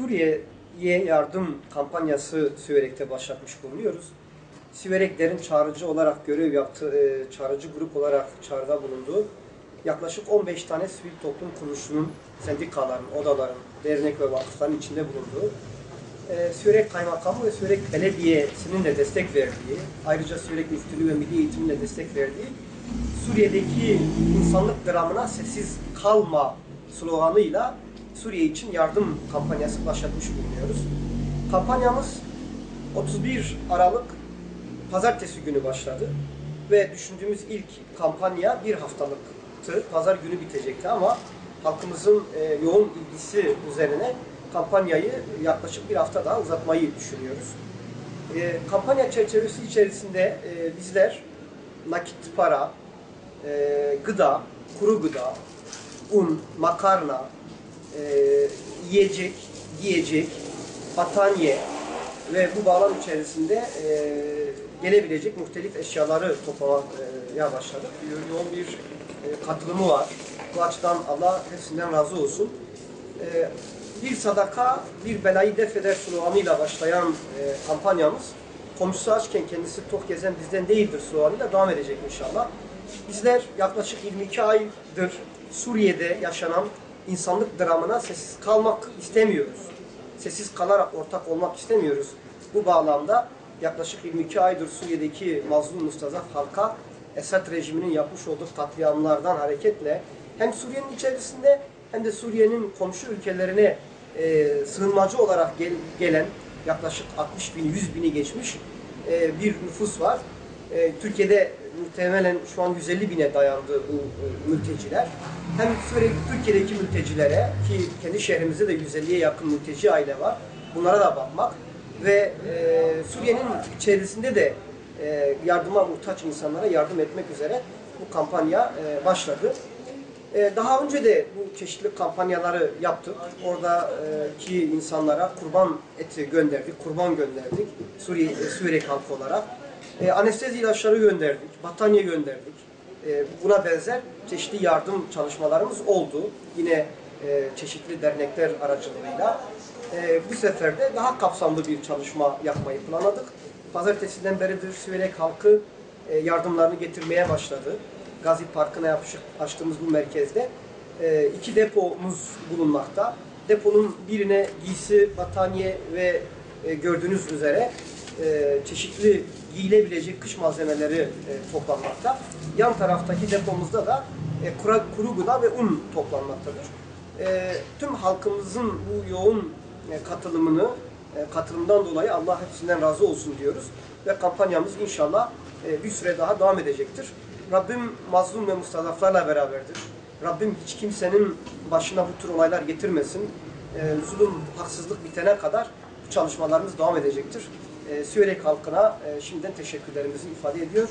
Suriye'ye yardım kampanyası Siverek'te başlatmış bulunuyoruz. Sivereklerin çağrıcı olarak görev yaptığı, çağrıcı grup olarak çağrıda bulunduğu yaklaşık 15 tane sivil toplum kuruluşunun, sendikaların, odaların, dernek ve vakıfların içinde bulunduğu, Siverek Kaymakamı ve Siverek Belediyesi'nin de destek verdiği, ayrıca Siverek Müftülüğü ve Milli Eğitim'in de destek verdiği, Suriye'deki insanlık dramına sessiz kalma sloganıyla Suriye için yardım kampanyası başlatmış bulunuyoruz. Kampanyamız 31 Aralık Pazartesi günü başladı ve düşündüğümüz ilk kampanya bir haftalıktı. Pazar günü bitecekti ama halkımızın yoğun ilgisi üzerine kampanyayı yaklaşık bir hafta daha uzatmayı düşünüyoruz. Kampanya çerçevesi içerisinde bizler nakit para, gıda, kuru gıda, un, makarna, yiyecek, giyecek, battaniye ve bu bağlam içerisinde gelebilecek muhtelif eşyaları toplamaya başladık. Yoğun bir katılımı var. Bu açıdan Allah hepsinden razı olsun. Bir sadaka, bir belayı def eder sloganıyla başlayan kampanyamız, komşusu açken kendisi tok gezen bizden değildir sloganıyla devam edecek inşallah. Bizler yaklaşık 22 aydır Suriye'de yaşanan insanlık dramına sessiz kalmak istemiyoruz. Sessiz kalarak ortak olmak istemiyoruz. Bu bağlamda yaklaşık 22 aydır Suriye'deki mazlum mustazaf halka Esad rejiminin yapmış olduğu katliamlardan hareketle hem Suriye'nin içerisinde hem de Suriye'nin komşu ülkelerine sığınmacı olarak gelen yaklaşık 60 bin, 100 bini geçmiş bir nüfus var. Türkiye'de muhtemelen şu an 150 bine dayandı bu mülteciler. Hem Türkiye'deki mültecilere, ki kendi şehrimizde de 150'ye yakın mülteci aile var, bunlara da bakmak ve Suriye'nin içerisinde de yardıma muhtaç insanlara yardım etmek üzere bu kampanya başladı. Daha önce de bu çeşitli kampanyaları yaptık. Oradaki insanlara kurban eti gönderdik, kurban gönderdik Suriye halkı olarak. Anestezi ilaçları gönderdik, battaniye gönderdik. Buna benzer çeşitli yardım çalışmalarımız oldu. Yine çeşitli dernekler aracılığıyla. Bu sefer de daha kapsamlı bir çalışma yapmayı planladık. Pazartesiden beridir Siverek halkı yardımlarını getirmeye başladı. Gazi Parkı'na yapışık açtığımız bu merkezde 2 depomuz bulunmakta. Deponun birine giysi, battaniye ve gördüğünüz üzere çeşitli giyilebilecek kış malzemeleri toplanmakta. Yan taraftaki depomuzda da kuru gıda ve un toplanmaktadır. Tüm halkımızın bu yoğun katılımdan dolayı Allah hepsinden razı olsun diyoruz. Ve kampanyamız inşallah bir süre daha devam edecektir. Rabbim mazlum ve mustazaflarla beraberdir. Rabbim hiç kimsenin başına bu tür olaylar getirmesin. Zulüm, haksızlık bitene kadar bu çalışmalarımız devam edecektir. Siverek halkına şimdiden teşekkürlerimizi ifade ediyor.